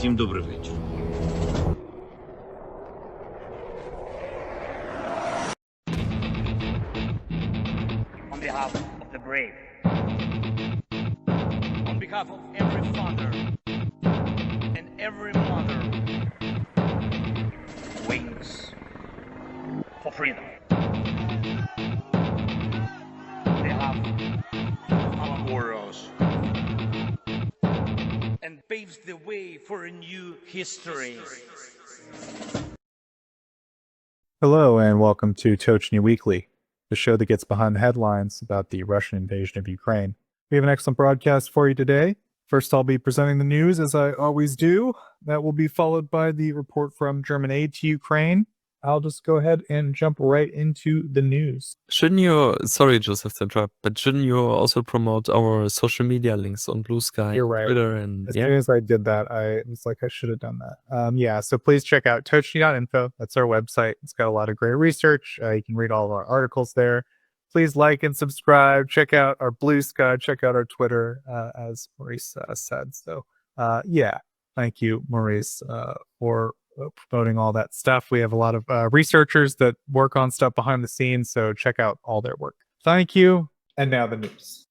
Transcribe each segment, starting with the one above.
Всім добрий вечір. On behalf of the brave, on behalf of every father and every mother who waits for freedom, on behalf of our warriors, and paves the way for a new history. Hello and welcome to Tochnyi Weekly, the show that gets behind the headlines about the Russian invasion of Ukraine. We have an excellent broadcast for you today. First, I'll be presenting the news as I always do. That will be followed by the report from German aid to Ukraine. I'll just go ahead and jump right into the news. Shouldn't you, sorry Joseph to interrupt, but shouldn't you also promote our social media links on BlueSky, You're right. Twitter, and As soon as I did that, I was like, I should have done that. So please check out Tochnyi.info. That's our website. It's got a lot of great research. You can read all of our articles there. Please like and subscribe. Check out our BlueSky. Check out our Twitter, as Maurice said. So, thank you, Maurice, for promoting all that stuff. We have a lot of researchers that work on stuff behind the scenes, so check out all their work. Thank you. And now the news.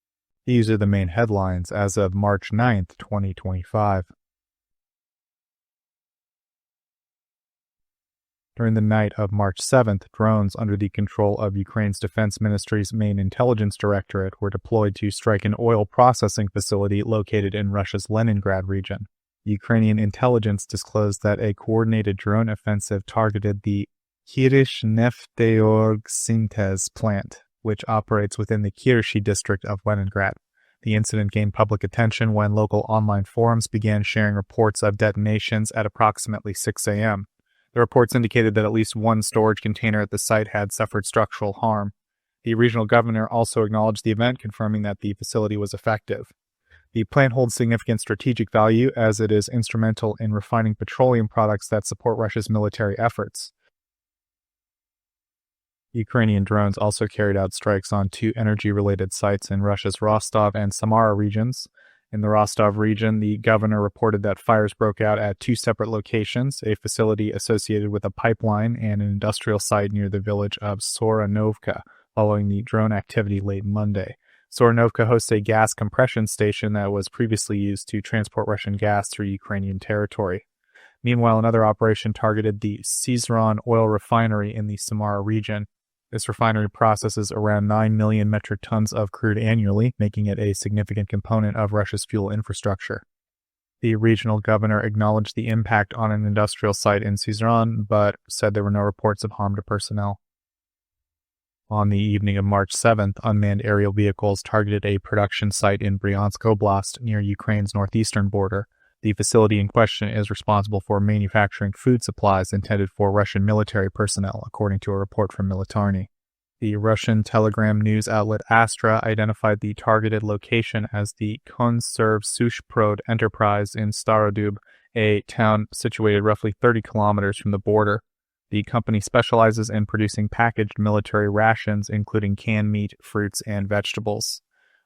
These are the main headlines as of March 9th, 2025. During the night of March 7th, drones under the control of Ukraine's Defense Ministry's main intelligence directorate were deployed to strike an oil processing facility located in Russia's Leningrad region. Ukrainian intelligence disclosed that a coordinated drone offensive targeted the Kyiv Nefteorg Syntez plant, which operates within the Kyiv district of Leningrad. The incident gained public attention when local online forums began sharing reports of detonations at approximately 6 a.m. The reports indicated that at least one storage container at the site had suffered structural harm. The regional governor also acknowledged the event, confirming that the facility was effective. The plant holds significant strategic value as it is instrumental in refining petroleum products that support Russia's military efforts. Ukrainian drones also carried out strikes on two energy-related sites in Russia's Rostov and Samara regions. In the Rostov region, the governor reported that fires broke out at two separate locations, a facility associated with a pipeline and an industrial site near the village of Soronovka, following the drone activity late Monday. Soronovka hosts a gas compression station that was previously used to transport Russian gas through Ukrainian territory. Meanwhile, another operation targeted the Syzran oil refinery in the Samara region. This refinery processes around 9 million metric tons of crude annually, making it a significant component of Russia's fuel infrastructure. The regional governor acknowledged the impact on an industrial site in Syzran, but said there were no reports of harm to personnel. On the evening of March 7th, unmanned aerial vehicles targeted a production site in Bryansk Oblast near Ukraine's northeastern border. The facility in question is responsible for manufacturing food supplies intended for Russian military personnel, according to a report from Militarny. The Russian Telegram news outlet Astra identified the targeted location as the Konservsushprod enterprise in Starodub, a town situated roughly 30 kilometers from the border. The company specializes in producing packaged military rations, including canned meat, fruits, and vegetables.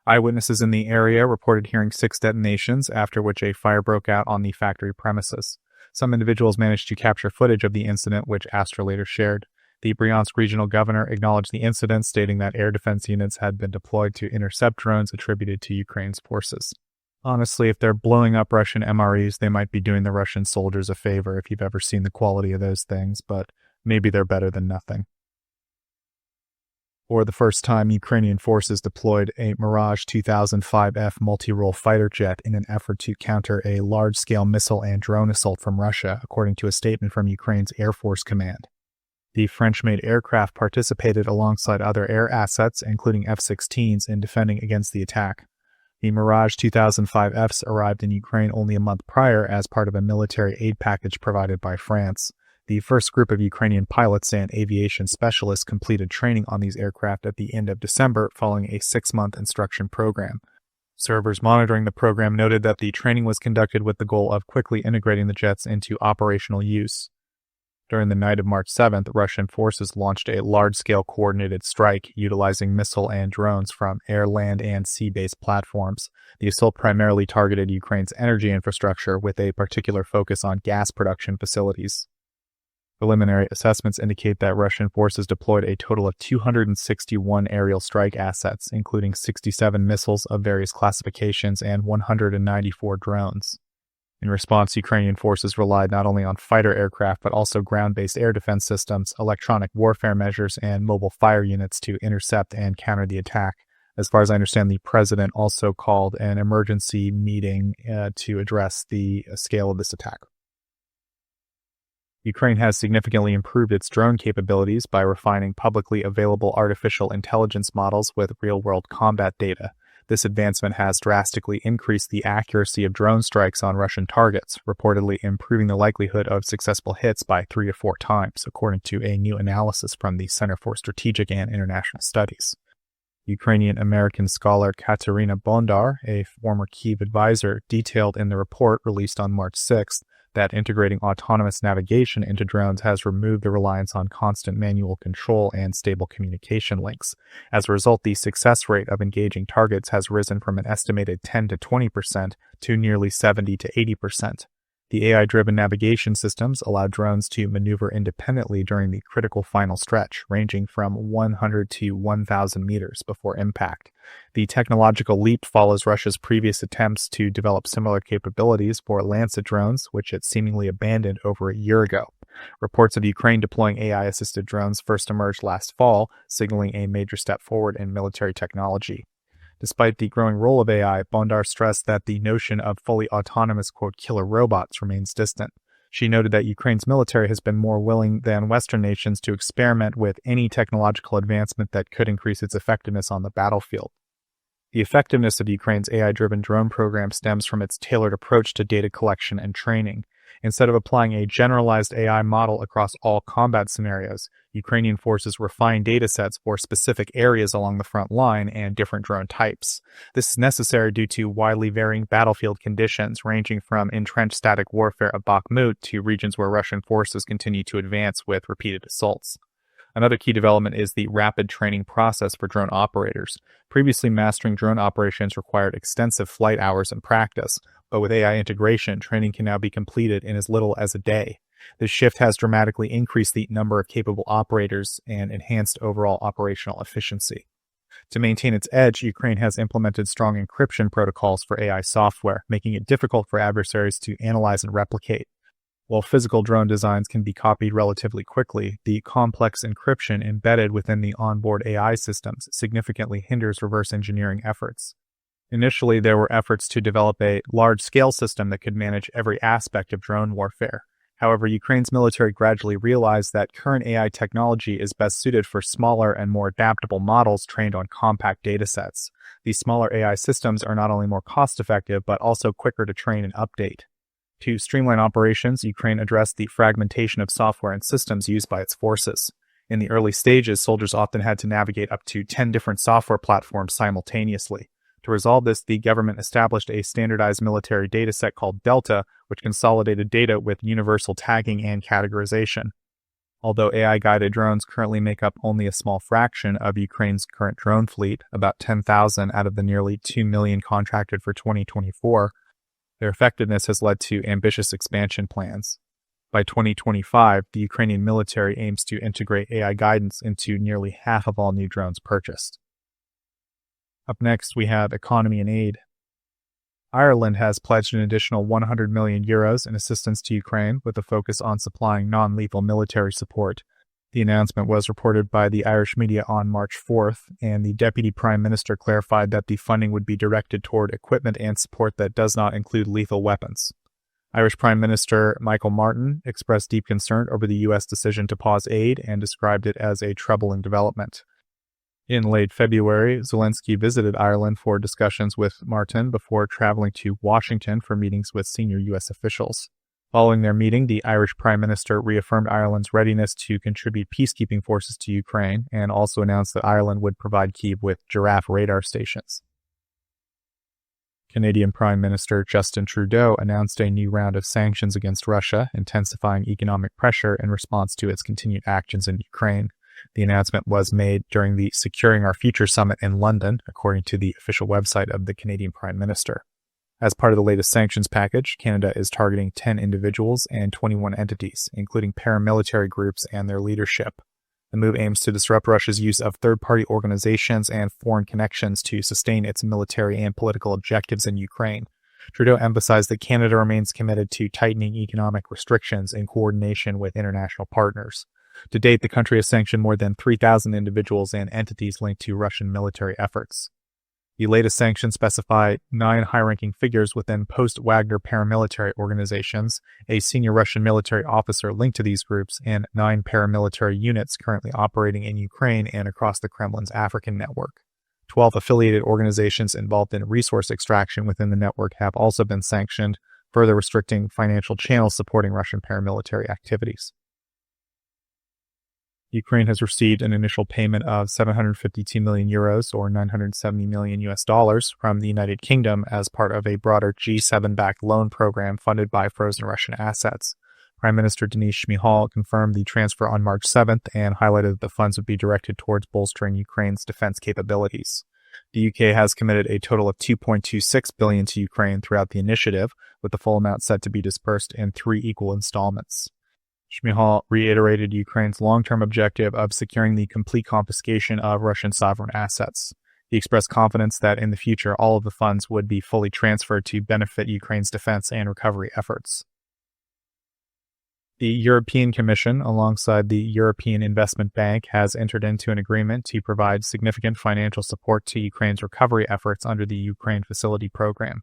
Eyewitnesses in the area reported hearing 6 detonations, after which a fire broke out on the factory premises. Some individuals managed to capture footage of the incident, which Astra later shared. The Bryansk regional governor acknowledged the incident, stating that air defense units had been deployed to intercept drones attributed to Ukraine's forces. Honestly, if they're blowing up Russian MREs, they might be doing the Russian soldiers a favor if you've ever seen the quality of those things, but maybe they're better than nothing. For the first time, Ukrainian forces deployed a Mirage 2005F multi-role fighter jet in an effort to counter a large-scale missile and drone assault from Russia, according to a statement from Ukraine's Air Force Command. The French-made aircraft participated alongside other air assets, including F-16s, in defending against the attack. The Mirage 2005Fs arrived in Ukraine only a month prior as part of a military aid package provided by France. The first group of Ukrainian pilots and aviation specialists completed training on these aircraft at the end of December following a 6-month instruction program. Servers monitoring the program noted that the training was conducted with the goal of quickly integrating the jets into operational use. During the night of March 7th, Russian forces launched a large-scale coordinated strike utilizing missile and drones from air, land, and sea-based platforms. The assault primarily targeted Ukraine's energy infrastructure with a particular focus on gas production facilities. Preliminary assessments indicate that Russian forces deployed a total of 261 aerial strike assets, including 67 missiles of various classifications and 194 drones. In response, Ukrainian forces relied not only on fighter aircraft but also ground-based air defense systems, electronic warfare measures, and mobile fire units to intercept and counter the attack. As far as I understand, the president also called an emergency meeting to address the scale of this attack. Ukraine has significantly improved its drone capabilities by refining publicly available artificial intelligence models with real-world combat data. This advancement has drastically increased the accuracy of drone strikes on Russian targets, reportedly improving the likelihood of successful hits by 3 to 4 times, according to a new analysis from the Center for Strategic and International Studies. Ukrainian-American scholar Katerina Bondar, a former Kyiv advisor, detailed in the report released on March 6th that integrating autonomous navigation into drones has removed the reliance on constant manual control and stable communication links. As a result, the success rate of engaging targets has risen from an estimated 10 to 20% to nearly 70 to 80%. The AI-driven navigation systems allow drones to maneuver independently during the critical final stretch, ranging from 100 to 1,000 meters before impact. The technological leap follows Russia's previous attempts to develop similar capabilities for Lancet drones, which it seemingly abandoned over a year ago. Reports of Ukraine deploying AI-assisted drones first emerged last fall, signaling a major step forward in military technology. Despite the growing role of AI, Bondar stressed that the notion of fully autonomous, quote, killer robots remains distant. She noted that Ukraine's military has been more willing than Western nations to experiment with any technological advancement that could increase its effectiveness on the battlefield. The effectiveness of Ukraine's AI-driven drone program stems from its tailored approach to data collection and training. Instead of applying a generalized AI model across all combat scenarios, Ukrainian forces refine datasets for specific areas along the front line and different drone types. This is necessary due to widely varying battlefield conditions, ranging from entrenched static warfare of Bakhmut to regions where Russian forces continue to advance with repeated assaults. Another key development is the rapid training process for drone operators. Previously, mastering drone operations required extensive flight hours and practice, but with AI integration, training can now be completed in as little as a day. This shift has dramatically increased the number of capable operators and enhanced overall operational efficiency. To maintain its edge, Ukraine has implemented strong encryption protocols for AI software, making it difficult for adversaries to analyze and replicate. While physical drone designs can be copied relatively quickly, the complex encryption embedded within the onboard AI systems significantly hinders reverse engineering efforts. Initially, there were efforts to develop a large-scale system that could manage every aspect of drone warfare. However, Ukraine's military gradually realized that current AI technology is best suited for smaller and more adaptable models trained on compact datasets. These smaller AI systems are not only more cost-effective, but also quicker to train and update. To streamline operations, Ukraine addressed the fragmentation of software and systems used by its forces. In the early stages, soldiers often had to navigate up to 10 different software platforms simultaneously. To resolve this, the government established a standardized military dataset called Delta, which consolidated data with universal tagging and categorization. Although AI-guided drones currently make up only a small fraction of Ukraine's current drone fleet, about 10,000 out of the nearly 2 million contracted for 2024, their effectiveness has led to ambitious expansion plans. By 2025, the Ukrainian military aims to integrate AI guidance into nearly half of all new drones purchased. Up next, we have economy and aid. Ireland has pledged an additional 100 million euros in assistance to Ukraine, with a focus on supplying non-lethal military support. The announcement was reported by the Irish media on March 4th, and the Deputy Prime Minister clarified that the funding would be directed toward equipment and support that does not include lethal weapons. Irish Prime Minister Michael Martin expressed deep concern over the U.S. decision to pause aid and described it as a troubling development. In late February, Zelensky visited Ireland for discussions with Martin before traveling to Washington for meetings with senior U.S. officials. Following their meeting, the Irish Prime Minister reaffirmed Ireland's readiness to contribute peacekeeping forces to Ukraine and also announced that Ireland would provide Kyiv with Giraffe radar stations. Canadian Prime Minister Justin Trudeau announced a new round of sanctions against Russia, intensifying economic pressure in response to its continued actions in Ukraine. The announcement was made during the Securing Our Future Summit in London, according to the official website of the Canadian Prime Minister. As part of the latest sanctions package, Canada is targeting 10 individuals and 21 entities, including paramilitary groups and their leadership. The move aims to disrupt Russia's use of third-party organizations and foreign connections to sustain its military and political objectives in Ukraine. Trudeau emphasized that Canada remains committed to tightening economic restrictions in coordination with international partners. To date, the country has sanctioned more than 3,000 individuals and entities linked to Russian military efforts. The latest sanctions specify 9 high-ranking figures within post-Wagner paramilitary organizations, a senior Russian military officer linked to these groups, and 9 paramilitary units currently operating in Ukraine and across the Kremlin's African network. 12 affiliated organizations involved in resource extraction within the network have also been sanctioned, further restricting financial channels supporting Russian paramilitary activities. Ukraine has received an initial payment of 752 million euros or $970 million from the United Kingdom as part of a broader G7-backed loan program funded by frozen Russian assets. Prime Minister Denis Shmyhal confirmed the transfer on March 7th and highlighted that the funds would be directed towards bolstering Ukraine's defense capabilities. The UK has committed a total of $2.26 billion to Ukraine throughout the initiative, with the full amount set to be dispersed in 3 equal installments. Shmyhal reiterated Ukraine's long-term objective of securing the complete confiscation of Russian sovereign assets. He expressed confidence that in the future all of the funds would be fully transferred to benefit Ukraine's defense and recovery efforts. The European Commission, alongside the European Investment Bank, has entered into an agreement to provide significant financial support to Ukraine's recovery efforts under the Ukraine Facility Program.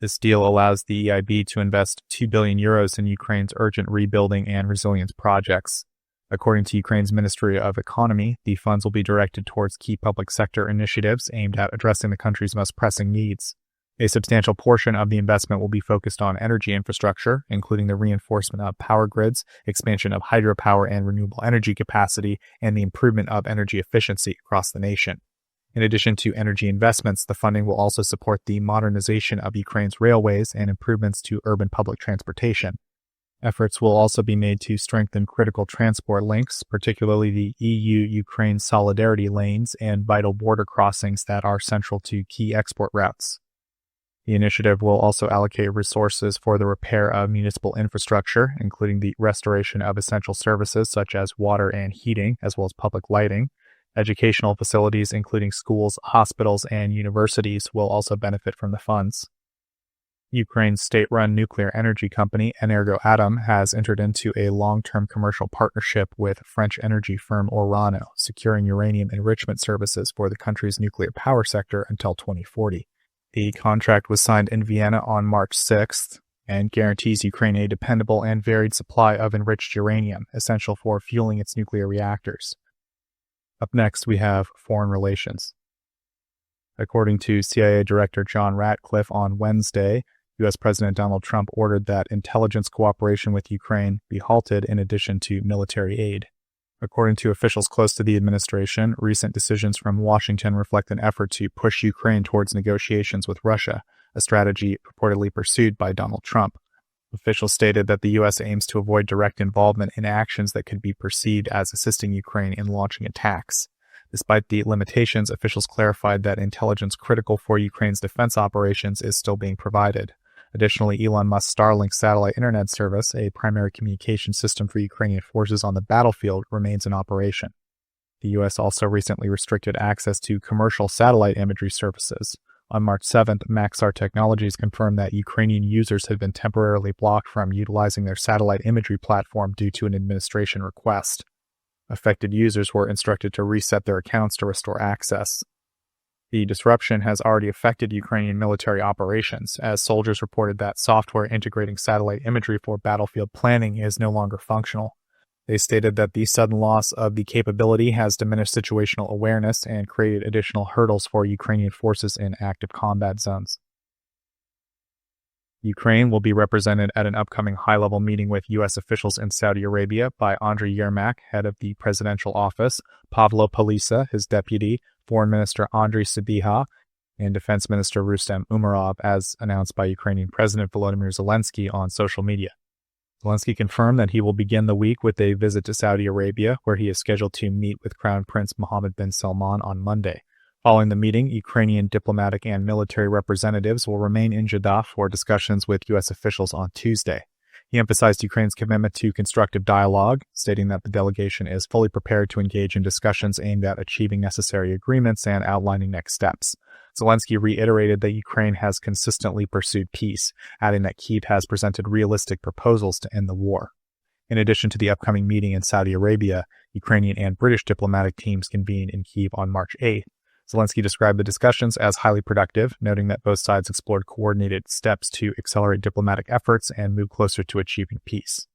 This deal allows the EIB to invest 2 billion euros in Ukraine's urgent rebuilding and resilience projects. According to Ukraine's Ministry of Economy, the funds will be directed towards key public sector initiatives aimed at addressing the country's most pressing needs. A substantial portion of the investment will be focused on energy infrastructure, including the reinforcement of power grids, expansion of hydropower and renewable energy capacity, and the improvement of energy efficiency across the nation. In addition to energy investments, the funding will also support the modernization of Ukraine's railways and improvements to urban public transportation. Efforts will also be made to strengthen critical transport links, particularly the EU-Ukraine solidarity lanes and vital border crossings that are central to key export routes. The initiative will also allocate resources for the repair of municipal infrastructure, including the restoration of essential services such as water and heating, as well as public lighting. Educational facilities, including schools, hospitals, and universities, will also benefit from the funds. Ukraine's state-run nuclear energy company, Energoatom, has entered into a long-term commercial partnership with French energy firm Orano, securing uranium enrichment services for the country's nuclear power sector until 2040. The contract was signed in Vienna on March 6th and guarantees Ukraine a dependable and varied supply of enriched uranium, essential for fueling its nuclear reactors. Up next, we have foreign relations. According to CIA Director John Ratcliffe on Wednesday, U.S. President Donald Trump ordered that intelligence cooperation with Ukraine be halted in addition to military aid. According to officials close to the administration, recent decisions from Washington reflect an effort to push Ukraine towards negotiations with Russia, a strategy purportedly pursued by Donald Trump. Officials stated that the U.S. aims to avoid direct involvement in actions that could be perceived as assisting Ukraine in launching attacks. Despite the limitations, officials clarified that intelligence critical for Ukraine's defense operations is still being provided. Additionally, Elon Musk's Starlink satellite internet service, a primary communication system for Ukrainian forces on the battlefield, remains in operation. The U.S. also recently restricted access to commercial satellite imagery services. On March 7th, Maxar Technologies confirmed that Ukrainian users had been temporarily blocked from utilizing their satellite imagery platform due to an administration request. Affected users were instructed to reset their accounts to restore access. The disruption has already affected Ukrainian military operations, as soldiers reported that software integrating satellite imagery for battlefield planning is no longer functional. They stated that the sudden loss of the capability has diminished situational awareness and created additional hurdles for Ukrainian forces in active combat zones. Ukraine will be represented at an upcoming high-level meeting with U.S. officials in Saudi Arabia by Andriy Yermak, head of the presidential office, Pavlo Polisa, his deputy, Foreign Minister Andriy Sybiha, and Defense Minister Rustem Umerov, as announced by Ukrainian President Volodymyr Zelensky on social media. Zelensky confirmed that he will begin the week with a visit to Saudi Arabia, where he is scheduled to meet with Crown Prince Mohammed bin Salman on Monday. Following the meeting, Ukrainian diplomatic and military representatives will remain in Jeddah for discussions with U.S. officials on Tuesday. He emphasized Ukraine's commitment to constructive dialogue, stating that the delegation is fully prepared to engage in discussions aimed at achieving necessary agreements and outlining next steps. Zelensky reiterated that Ukraine has consistently pursued peace, adding that Kyiv has presented realistic proposals to end the war. In addition to the upcoming meeting in Saudi Arabia, Ukrainian and British diplomatic teams convened in Kyiv on March 8th. Zelensky described the discussions as highly productive, noting that both sides explored coordinated steps to accelerate diplomatic efforts and move closer to achieving peace.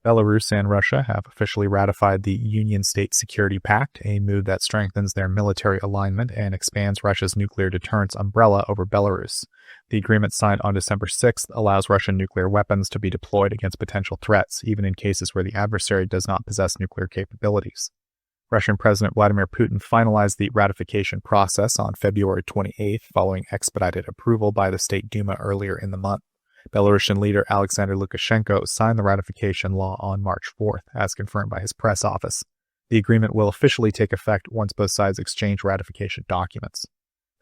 Belarus and Russia have officially ratified the Union State Security Pact, a move that strengthens their military alignment and expands Russia's nuclear deterrence umbrella over Belarus. The agreement signed on December 6th allows Russian nuclear weapons to be deployed against potential threats, even in cases where the adversary does not possess nuclear capabilities. Russian President Vladimir Putin finalized the ratification process on February 28th, following expedited approval by the State Duma earlier in the month. Belarusian leader Alexander Lukashenko signed the ratification law on March 4th, as confirmed by his press office. The agreement will officially take effect once both sides exchange ratification documents.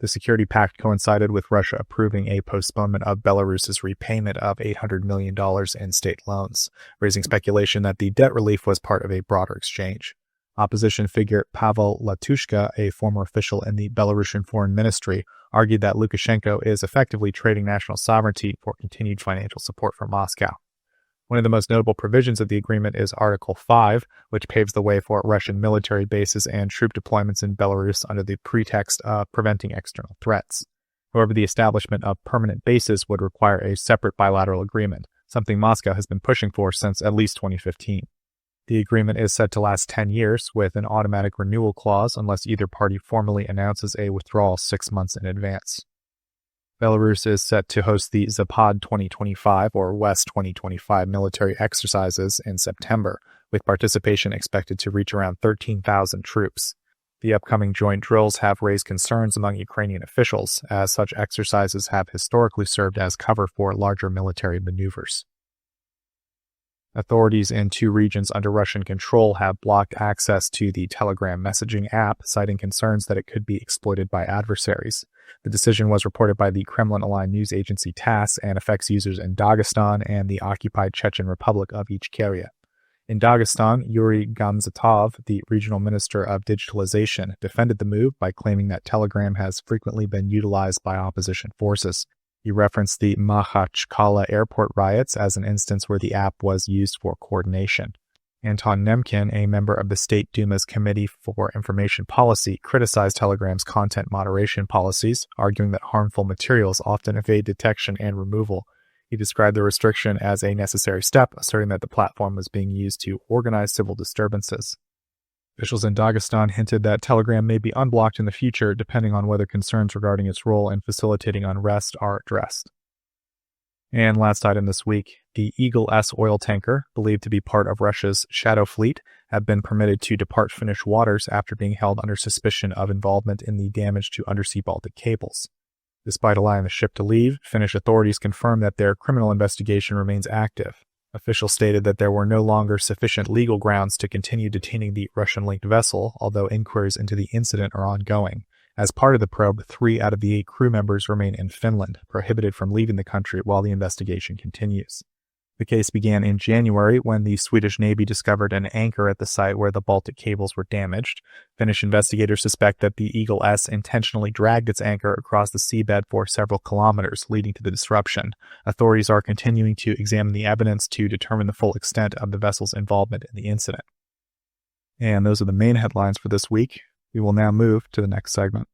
The security pact coincided with Russia approving a postponement of Belarus's repayment of $800 million in state loans, raising speculation that the debt relief was part of a broader exchange. Opposition figure Pavel Latushka, a former official in the Belarusian Foreign Ministry, argued that Lukashenko is effectively trading national sovereignty for continued financial support from Moscow. One of the most notable provisions of the agreement is Article 5, which paves the way for Russian military bases and troop deployments in Belarus under the pretext of preventing external threats. However, the establishment of permanent bases would require a separate bilateral agreement, something Moscow has been pushing for since at least 2015. The agreement is set to last 10 years, with an automatic renewal clause unless either party formally announces a withdrawal 6 months in advance. Belarus is set to host the Zapad 2025 or West 2025 military exercises in September, with participation expected to reach around 13,000 troops. The upcoming joint drills have raised concerns among Ukrainian officials, as such exercises have historically served as cover for larger military maneuvers. Authorities in 2 regions under Russian control have blocked access to the Telegram messaging app, citing concerns that it could be exploited by adversaries. The decision was reported by the Kremlin-aligned news agency TASS and affects users in Dagestan and the occupied Chechen Republic of Ichkeria. In Dagestan, Yuri Gamzatov, the regional minister of digitalization, defended the move by claiming that Telegram has frequently been utilized by opposition forces. He referenced the Makhachkala airport riots as an instance where the app was used for coordination. Anton Nemkin, a member of the State Duma's Committee for Information Policy, criticized Telegram's content moderation policies, arguing that harmful materials often evade detection and removal. He described the restriction as a necessary step, asserting that the platform was being used to organize civil disturbances. Officials in Dagestan hinted that Telegram may be unblocked in the future, depending on whether concerns regarding its role in facilitating unrest are addressed. And last item this week, the Eagle S oil tanker, believed to be part of Russia's Shadow Fleet, have been permitted to depart Finnish waters after being held under suspicion of involvement in the damage to undersea Baltic cables. Despite allowing the ship to leave, Finnish authorities confirmed that their criminal investigation remains active. Officials stated that there were no longer sufficient legal grounds to continue detaining the Russian-linked vessel, although inquiries into the incident are ongoing. As part of the probe, 3 out of the 8 crew members remain in Finland, prohibited from leaving the country while the investigation continues. The case began in January when the Swedish Navy discovered an anchor at the site where the Baltic cables were damaged. Finnish investigators suspect that the Eagle S intentionally dragged its anchor across the seabed for several kilometers, leading to the disruption. Authorities are continuing to examine the evidence to determine the full extent of the vessel's involvement in the incident. And those are the main headlines for this week. We will now move to the next segment.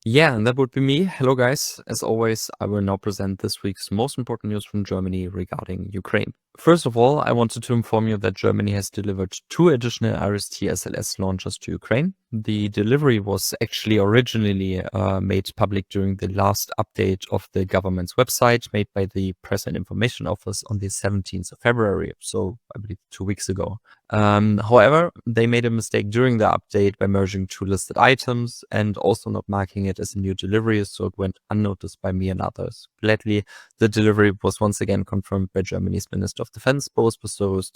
Yeah, and that would be me. Hello, guys. As always, I will now present this week's most important news from Germany regarding Ukraine. First of all, I wanted to inform you that Germany has delivered 2 additional RST SLS launchers to Ukraine. The delivery was actually originally made public during the last update of the government's website, made by the Press and Information Office on the 17th of February, so I believe 2 weeks ago. However, they made a mistake during the update by merging 2 listed items and also not marking it as a new delivery, so it went unnoticed by me and others. Gladly, the delivery was once again confirmed by Germany's Minister of Defense, Boris Pistorius,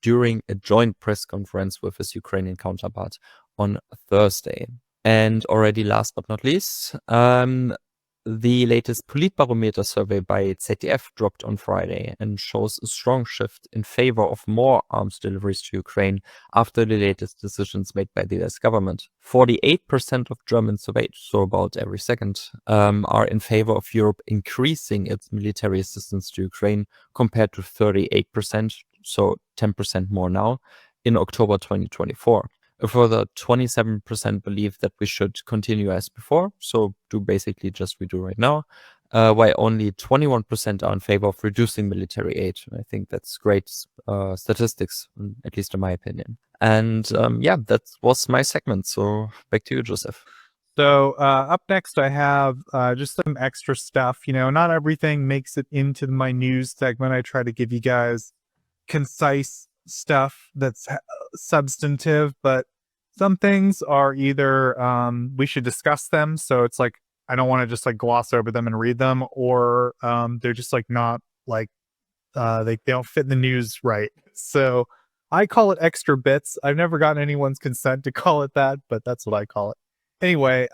during a joint press conference with his Ukrainian counterpart on Thursday. And already last but not least, the latest Politbarometer survey by ZDF dropped on Friday and shows a strong shift in favor of more arms deliveries to Ukraine after the latest decisions made by the US government. 48% of Germans surveyed, so about every second, are in favor of Europe increasing its military assistance to Ukraine compared to 38%, so 10% more now, in October 2024. A further 27% believe that we should continue as before, so do basically just we do right now, while only 21% are in favor of reducing military aid. I think that's great statistics, at least in my opinion. And yeah, that was my segment. So back to you, Joseph. So up next, I have just some extra stuff. Not everything makes it into my news segment. I try to give you guys concise stuff that's substantive, but some things are either we should discuss them, so it's like I don't want to just like gloss over them and read them, or they're just like not like they don't fit in the news right. So I call it extra bits. I've never gotten anyone's consent to call it that, but that's what I call it. Anyway,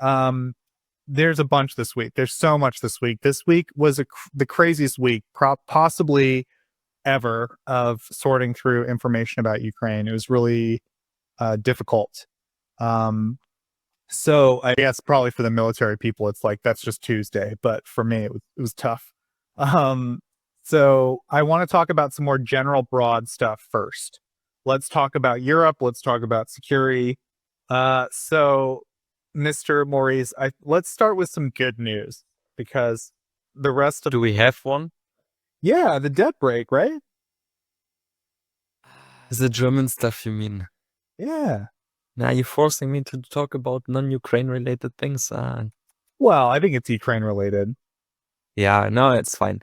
there's a bunch this week. There's so much this week. This week was the craziest week possibly ever of sorting through information about Ukraine. It was really difficult. So I guess probably for the military people, it's like, that's just Tuesday. But for me, it was tough. So I want to talk about some more general broad stuff first. Let's talk about Europe. Let's talk about security. So Mr. Maurice, let's start with some good news, because the rest of... Do we have one? Yeah, the debt break, right? The German stuff, you mean? Yeah. Now you're forcing me to talk about non-Ukraine related things. Well, I think it's Ukraine related. Yeah, no, it's fine.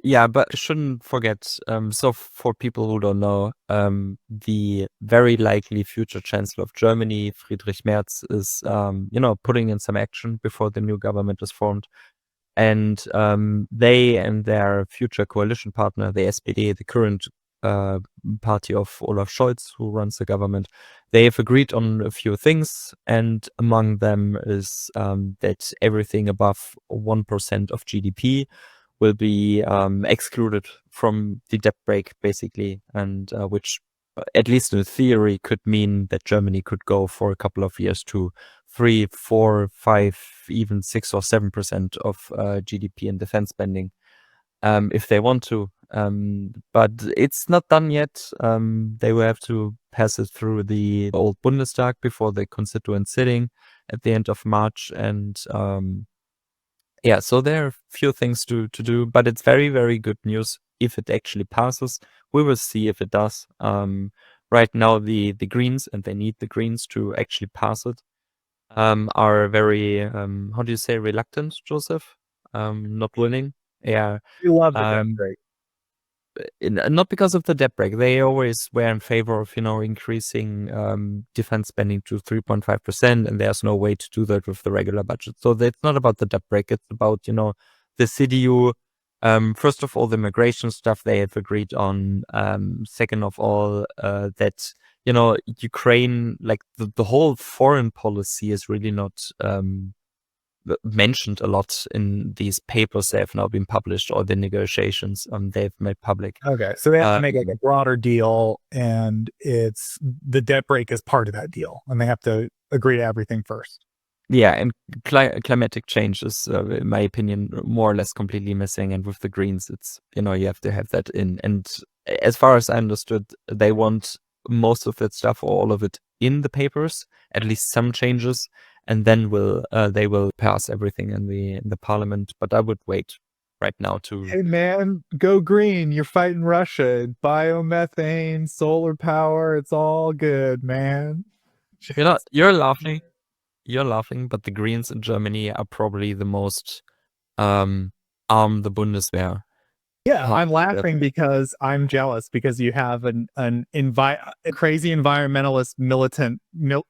Yeah, but shouldn't forget, so for people who don't know, the very likely future Chancellor of Germany, Friedrich Merz, is, putting in some action before the new government is formed. And they and their future coalition partner, the SPD, the current party of Olaf Scholz, who runs the government, they have agreed on a few things, and among them is that everything above 1% of GDP will be excluded from the debt break, basically, and which, at least in theory, could mean that Germany could go for a couple of years to 3, 4, 5, even 6 or 7% of GDP in defense spending, if they want to. But it's not done yet. They will have to pass it through the old Bundestag before the constituent sitting at the end of March. And yeah, so there are a few things to do, but it's very, very good news if it actually passes. We will see if it does. Right now, the Greens, and they need the Greens to actually pass it, are very, how do you say, reluctant, Joseph? Not willing. Yeah. We love the debt break. Not because of the debt break. They always were in favor of, increasing defense spending to 3.5%, and there's no way to do that with the regular budget. So it's not about the debt break. It's about, the CDU. First of all, the migration stuff they have agreed on. Second of all, that, Ukraine, like the whole foreign policy is really not mentioned a lot in these papers that have now been published, or the negotiations they've made public. Okay, so they have to make like a broader deal, and it's the debt break is part of that deal, and they have to agree to everything first. Yeah, and climatic change is, in my opinion, more or less completely missing. And with the Greens, it's, you have to have that in. And as far as I understood, they want most of that stuff, or all of it, in the papers, at least some changes, and then they will pass everything in the parliament. But I would wait. right now to. Hey man, go green. You're fighting Russia. Biomethane, solar power, it's all good, man. You're laughing, but the Greens in Germany are probably the most arm the Bundeswehr. Yeah, I'm laughing because I'm jealous because you have a crazy environmentalist militant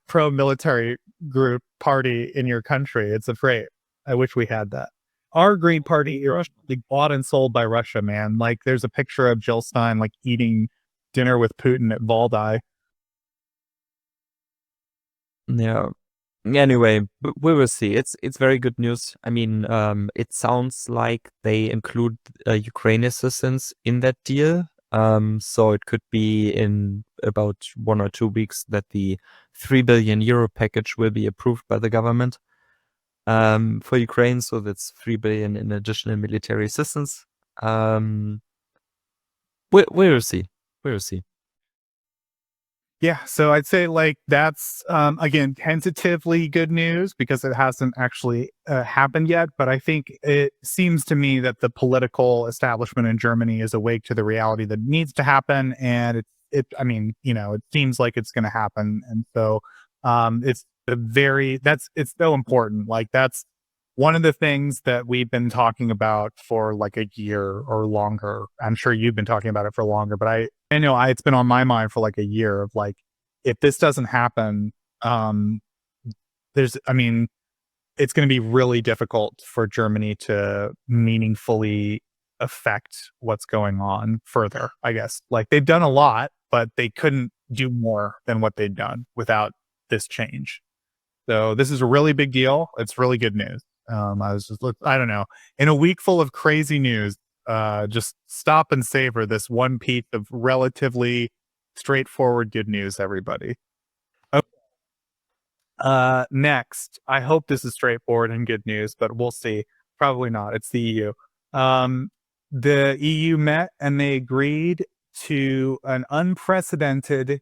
pro-military group party in your country. It's great. I wish we had that. Our Green Party is bought and sold by Russia, man. Like there's a picture of Jill Stein like eating dinner with Putin at Valdai. Yeah. Anyway, we will see. It's very good news. I mean, it sounds like they include Ukraine assistance in that deal. So it could be in about 1 or 2 weeks that the 3 billion euro package will be approved by the government for Ukraine. So that's 3 billion in additional military assistance. We will see. We will see. Yeah, so I'd say like that's again tentatively good news because it hasn't actually happened yet. But I think it seems to me that the political establishment in Germany is awake to the reality that needs to happen, and it seems like it's going to happen, and so it's it's so important. Like that's one of the things that we've been talking about for like a year or longer. I'm sure you've been talking about it for longer, but I know it's been on my mind for like a year of like, if this doesn't happen, it's going to be really difficult for Germany to meaningfully affect what's going on further, I guess. Like they've done a lot, but they couldn't do more than what they've done without this change. So this is a really big deal. It's really good news. I don't know, in a week full of crazy news, just stop and savor this one piece of relatively straightforward good news, everybody. Okay. Next, I hope this is straightforward and good news, but we'll see. Probably not. It's the EU. The EU met and they agreed to an unprecedented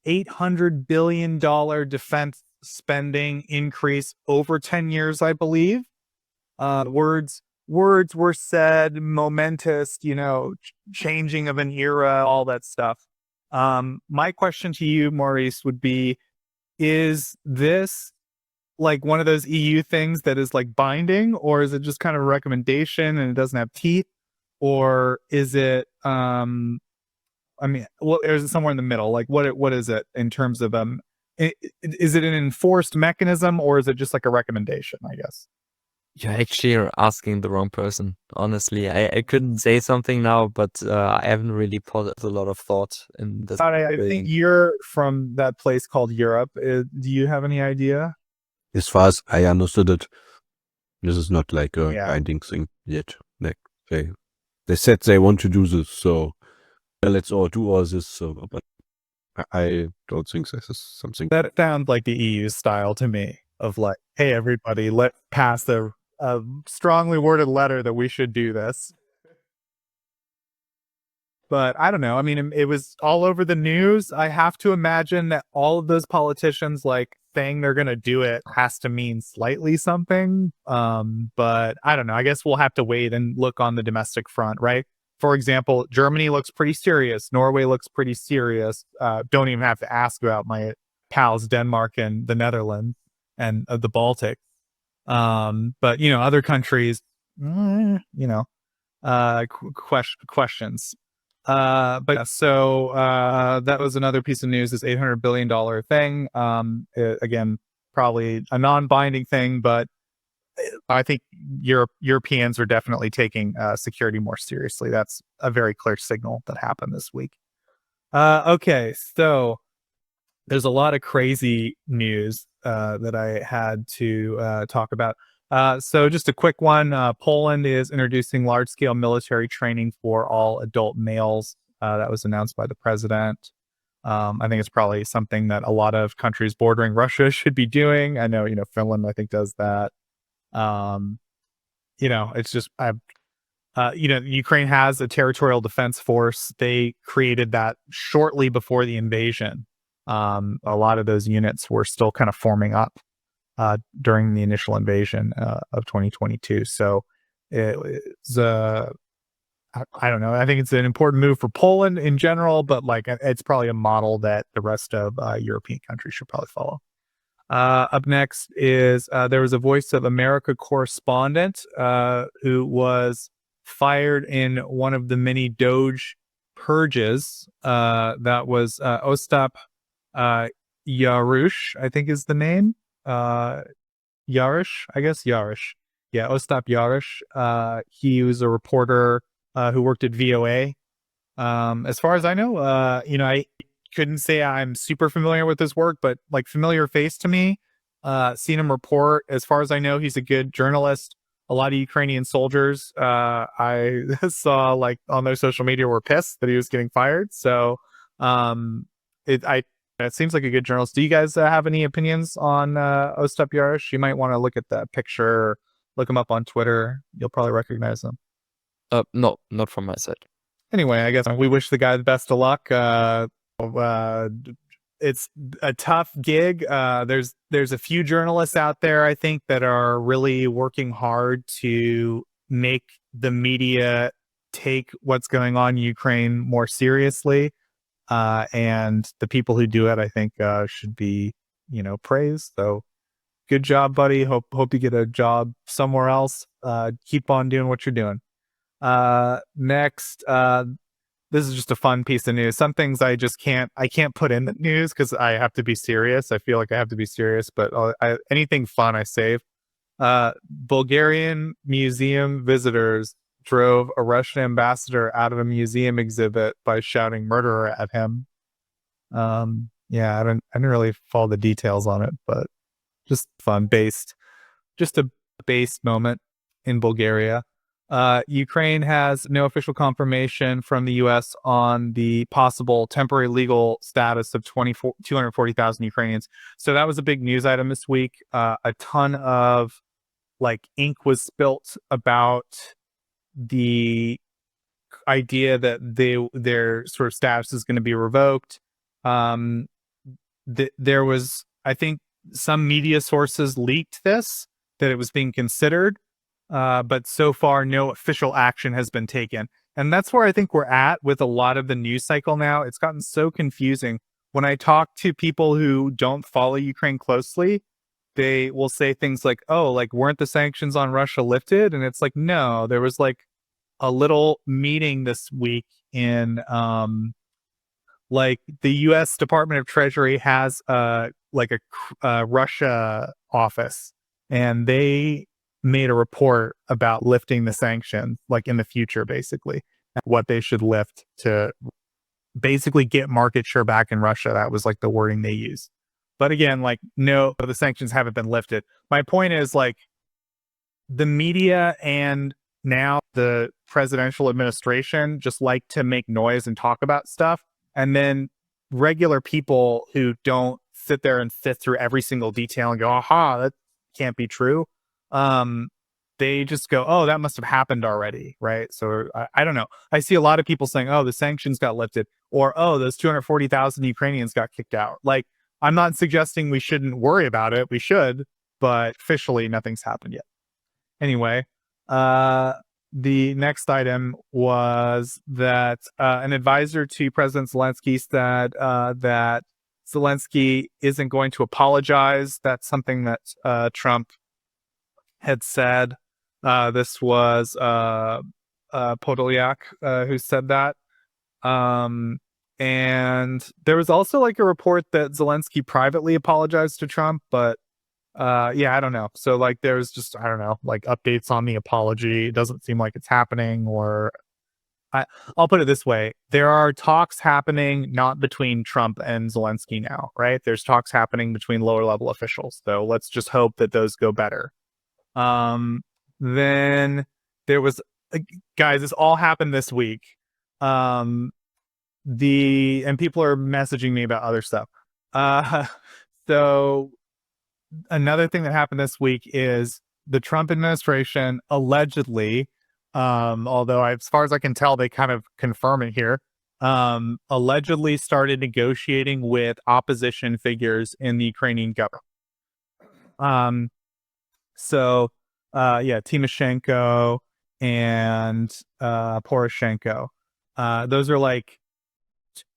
$800 billion defense spending increase over 10 years, I believe. Words were said, momentous, changing of an era, all that stuff. My question to you, Maurice, would be, is this like one of those EU things that is like binding, or is it just kind of a recommendation and it doesn't have teeth? Or is it, or is it somewhere in the middle? Like what is it in terms of, is it an enforced mechanism or is it just like a recommendation, I guess? You're actually asking the wrong person. Honestly, I couldn't say something now, but I haven't really put a lot of thought in this. I think you're from that place called Europe. Do you have any idea? As far as I understood it, this is not like a binding thing yet. Like they said they want to do this, so let's all do all this. So, but I don't think this is something that sounds like the EU style to me. Of like, hey, everybody, let's pass a strongly worded letter that we should do this. But I don't know. I mean, it was all over the news. I have to imagine that all of those politicians like saying they're going to do it has to mean slightly something. But I don't know. I guess we'll have to wait and look on the domestic front, right? For example, Germany looks pretty serious. Norway looks pretty serious. Don't even have to ask about my pals, Denmark and the Netherlands and the Baltic. But other countries, questions. But so that was another piece of news, this $800 billion thing. Again, probably a non-binding thing, but I think Europeans are definitely taking security more seriously. That's a very clear signal that happened this week. Okay, so there's a lot of crazy news that I had to talk about. So just a quick one. Poland is introducing large-scale military training for all adult males. That was announced by the president. I think it's probably something that a lot of countries bordering Russia should be doing. I know, Finland, I think, does that. It's just, Ukraine has a territorial defense force. They created that shortly before the invasion. A lot of those units were still kind of forming up during the initial invasion of 2022. So it's I don't know. I think it's an important move for Poland in general, but like it's probably a model that the rest of European countries should probably follow. Up next is there was a Voice of America correspondent who was fired in one of the many Doge purges. That was Ostap Yarush, I think is the name. Yarush, I guess Yarush. Yeah, Ostap Yarush. He was a reporter who worked at VOA. As far as I know, I couldn't say I'm super familiar with his work, but like familiar face to me. Seen him report. As far as I know, he's a good journalist. A lot of Ukrainian soldiers I saw like on their social media were pissed that he was getting fired. So it seems like a good journalist. Do you guys have any opinions on Ostap Yarush? You might want to look at that picture, look him up on Twitter. You'll probably recognize him. No, not from my side. Anyway, I guess we wish the guy the best of luck. It's a tough gig. There's a few journalists out there, I think, that are really working hard to make the media take what's going on in Ukraine more seriously. And the people who do it, I think, should be, praised. So good job, buddy. Hope you get a job somewhere else. Keep on doing what you're doing. Next, this is just a fun piece of news. Some things I can't put in the news because I have to be serious. I feel like I have to be serious, but anything fun I save. Bulgarian museum visitors drove a Russian ambassador out of a museum exhibit by shouting "murderer" at him. Yeah, I didn't really follow the details on it, but just fun just a based moment in Bulgaria. Ukraine has no official confirmation from the U.S. on the possible temporary legal status of 240,000 Ukrainians. So that was a big news item this week. A ton of ink was spilt about the idea that their sort of status is going to be revoked. There was, I think, some media sources leaked this, that it was being considered. But so far, no official action has been taken. And that's where I think we're at with a lot of the news cycle now. It's gotten so confusing. When I talk to people who don't follow Ukraine closely, they will say things like, weren't the sanctions on Russia lifted? And it's like, no, there was a little meeting this week in the U.S. Department of Treasury has a Russia office, and they made a report about lifting the sanctions, in the future, basically, what they should lift to basically get market share back in Russia. That was the wording they used. But again, no, the sanctions haven't been lifted. My point is the media and now the presidential administration just like to make noise and talk about stuff. And then regular people who don't sit there and sift through every single detail and go, aha, that can't be true. They just go, oh, that must have happened already, right? So I don't know. I see a lot of people saying, oh, the sanctions got lifted, or oh, those 240,000 Ukrainians got kicked out. I'm not suggesting we shouldn't worry about it. We should, but officially nothing's happened yet. Anyway, the next item was that an advisor to President Zelensky said that Zelensky isn't going to apologize. That's something that Trump had said. This was Podolyak who said that. And there was also a report that Zelensky privately apologized to Trump, but I don't know. So there's just, I don't know, updates on the apology. It doesn't seem like it's happening, or I'll put it this way. There are talks happening not between Trump and Zelensky now, right? There's talks happening between lower level officials. So let's just hope that those go better. Then there was, guys, this all happened this week. And people are messaging me about other stuff. So another thing that happened this week is the Trump administration allegedly, although as far as I can tell, they kind of confirm it here, allegedly started negotiating with opposition figures in the Ukrainian government. Timoshenko and Poroshenko. Those are like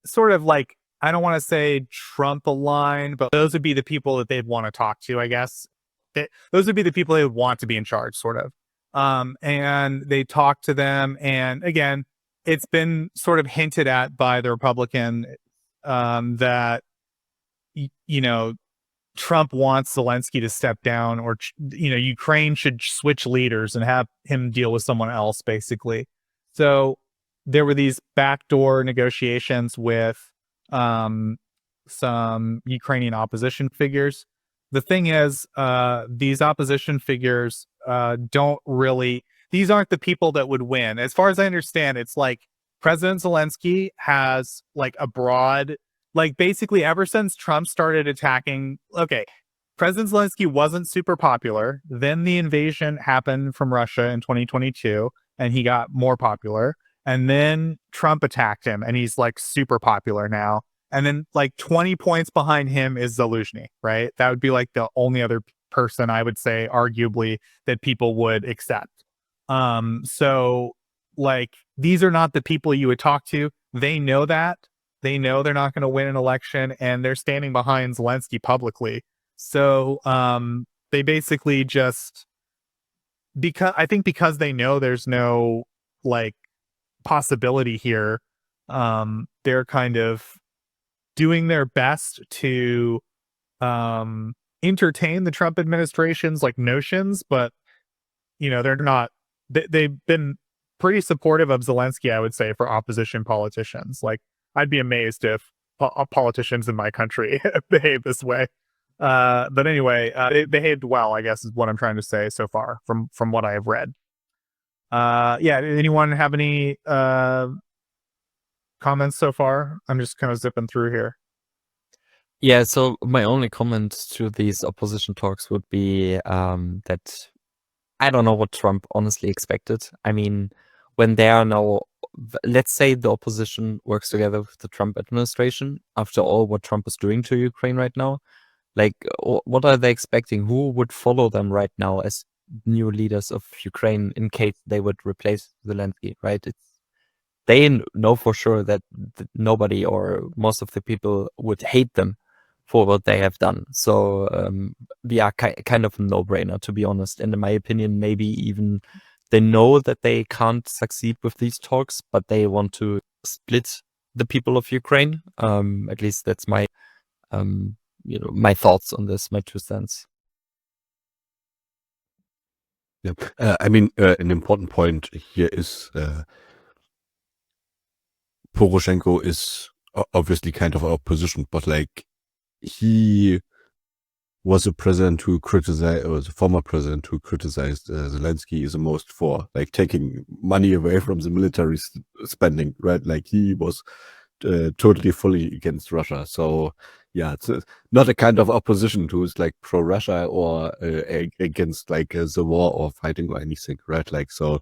sort of like, I don't want to say Trump aligned, but those would be the people that they'd want to talk to, I guess. Those would be the people they would want to be in charge, sort of. And they talk to them. And again, it's been sort of hinted at by the Republican that, you know, Trump wants Zelensky to step down, or, you know, Ukraine should switch leaders and have him deal with someone else, basically. So there were these backdoor negotiations with some Ukrainian opposition figures. The thing is, these opposition figures these aren't the people that would win. As far as I understand, it's like President Zelensky has like a broad, like basically ever since Trump started attacking, President Zelensky wasn't super popular. Then the invasion happened from Russia in 2022 and he got more popular. And then Trump attacked him and he's like super popular now. And then like 20 points behind him is Zelensky, right? That would be like the only other person I would say arguably that people would accept. So like these are not the people you would talk to. They know that. They know they're not going to win an election and they're standing behind Zelensky publicly. So they basically just, because they know there's no like possibility here, they're kind of doing their best to entertain the Trump administration's like notions, but you know, they're not, they've been pretty supportive of Zelensky, I would say, for opposition politicians. Like I'd be amazed if politicians in my country behave this way. But anyway, they behaved well, I guess is what I'm trying to say so far from what I have read. Yeah, anyone have any comments so far? I'm just kind of zipping through here. Yeah, so my only comment to these opposition talks would be that I don't know what Trump honestly expected. I mean, when they are now, let's say the opposition works together with the Trump administration, after all what Trump is doing to Ukraine right now, like, what are they expecting? Who would follow them right now as new leaders of Ukraine in case they would replace Zelensky, right? They know for sure that nobody or most of the people would hate them for what they have done. So yeah, kind of a no-brainer, to be honest. And in my opinion, maybe even they know that they can't succeed with these talks, but they want to split the people of Ukraine. At least that's my, my thoughts on this, my 2 cents. Yeah, I mean, an important point here is Poroshenko is obviously kind of opposition, but like he was a president who criticized, or the former president who criticized Zelensky is the most for like taking money away from the military spending, right? Like he was totally fully against Russia. So yeah, it's not a kind of opposition who is like pro-Russia or against like the war or fighting or anything, right? Like so.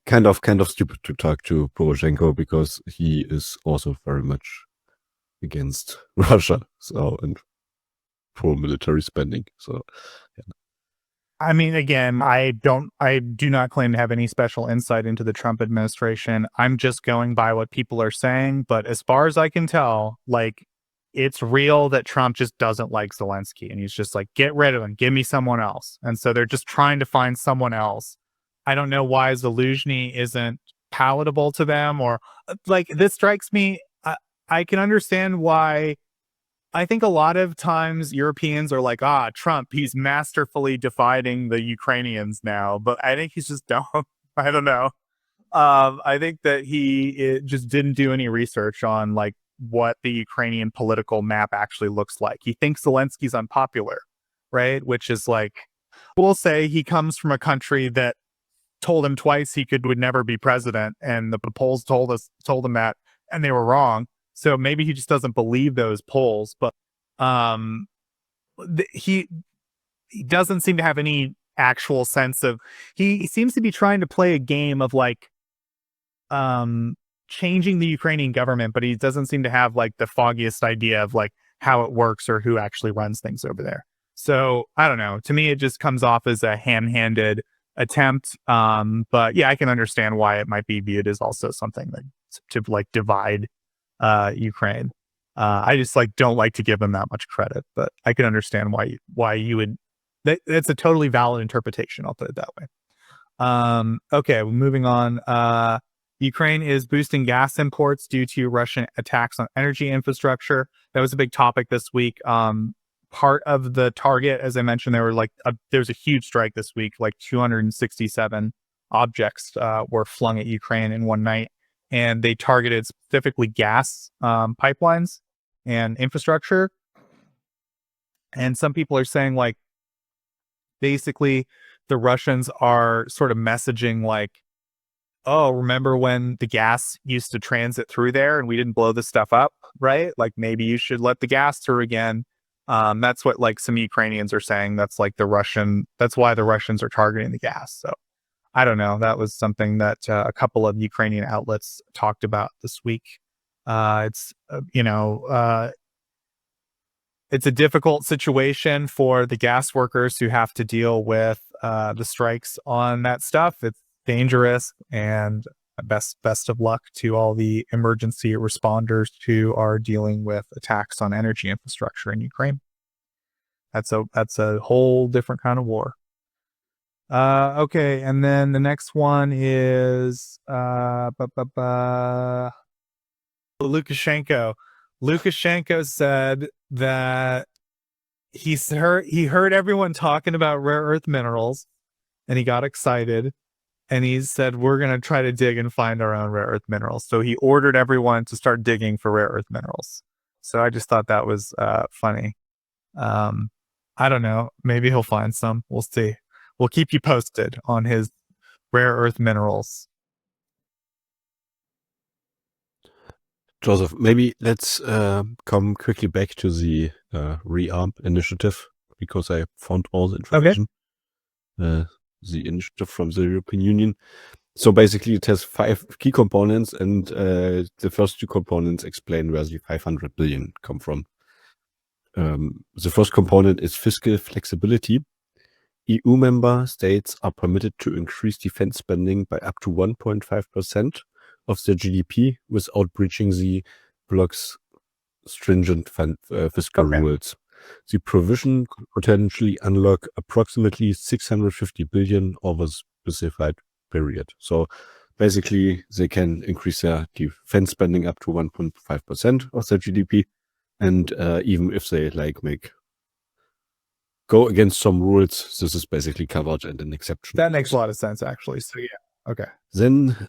Kind of stupid to talk to Poroshenko because he is also very much against Russia, so, and pro military spending. So, yeah. I mean, again, I do not claim to have any special insight into the Trump administration. I'm just going by what people are saying. But as far as I can tell, like, it's real that Trump just doesn't like Zelensky, and he's just like, get rid of him, give me someone else. And so they're just trying to find someone else. I don't know why Zelensky isn't palatable to them, or like this strikes me. I can understand why. I think a lot of times Europeans are like, Trump, he's masterfully dividing the Ukrainians now. But I think he's just dumb. I don't know. I think that he just didn't do any research on like what the Ukrainian political map actually looks like. He thinks Zelensky's unpopular, right? Which is like, we'll say he comes from a country that told him twice he would never be president, and the polls told him that, and they were wrong. So maybe he just doesn't believe those polls, but he doesn't seem to have any actual sense of. He seems to be trying to play a game of like changing the Ukrainian government, but he doesn't seem to have like the foggiest idea of like how it works or who actually runs things over there. So I don't know. To me, it just comes off as a ham-handed attempt. But yeah, I can understand why it might be viewed as also something that to like divide Ukraine. I just like don't like to give them that much credit, but I can understand why you would. That's a totally valid interpretation. I'll put it that way. Okay, moving on. Ukraine is boosting gas imports due to Russian attacks on energy infrastructure. That was a big topic this week. Part of the target, as I mentioned, there was a huge strike this week. Like 267 objects were flung at Ukraine in one night, and they targeted specifically gas pipelines and infrastructure. And some people are saying, like, basically the Russians are sort of messaging like, oh, remember when the gas used to transit through there and we didn't blow this stuff up, right? Like, maybe you should let the gas through again. That's what like some Ukrainians are saying. That's why the Russians are targeting the gas. So I don't know. That was something that a couple of Ukrainian outlets talked about this week. It's a difficult situation for the gas workers who have to deal with the strikes on that stuff. It's dangerous, and best of luck to all the emergency responders who are dealing with attacks on energy infrastructure in Ukraine. That's a whole different kind of war. Okay, and then the next one is Lukashenko. Lukashenko said that he heard everyone talking about rare earth minerals, and he got excited, and he said, we're going to try to dig and find our own rare earth minerals. So he ordered everyone to start digging for rare earth minerals. So I just thought that was funny. I don't know. Maybe he'll find some. We'll see. We'll keep you posted on his rare earth minerals. Joseph, maybe let's come quickly back to the rearm initiative, because I found all the information. Okay. The initiative from the European Union. So basically it has 5 key components, and the first 2 components explain where the 500 billion come from. The first component is fiscal flexibility. EU member states are permitted to increase defense spending by up to 1.5% of their GDP without breaching the bloc's stringent fiscal rules. The provision could potentially unlock approximately 650 billion over a specified period. So basically, they can increase their defense spending up to 1.5% of their GDP. And even if they go against some rules, this is basically covered and an exception. That makes a lot of sense, actually. So yeah, okay. Then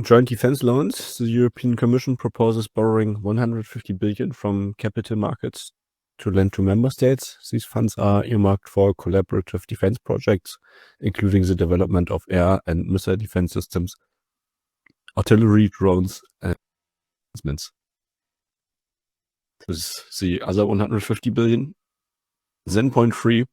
joint defense loans. The European Commission proposes borrowing 150 billion from capital markets to lend to member states. These funds are earmarked for collaborative defense projects, including the development of air and missile defense systems, artillery, drones, and investments. This is the other 150 billion. Then point 3,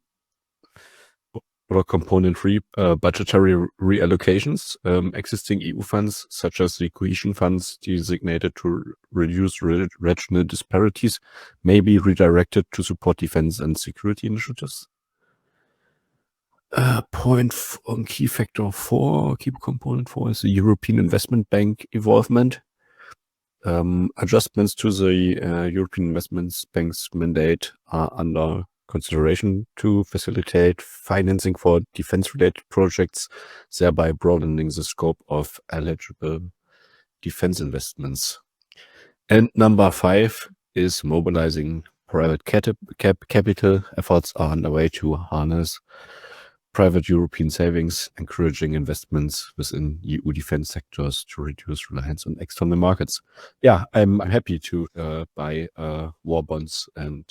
or component 3, budgetary reallocations. Existing EU funds, such as the cohesion funds designated to reduce regional disparities, may be redirected to support defense and security initiatives. Key factor 4, key component 4 is the European Investment Bank involvement. Adjustments to the European Investment Bank's mandate are under consideration to facilitate financing for defense-related projects, thereby broadening the scope of eligible defense investments. And number 5 is mobilizing private capital. Efforts are underway to harness private European savings, encouraging investments within EU defense sectors to reduce reliance on external markets. Yeah, I'm happy to buy war bonds and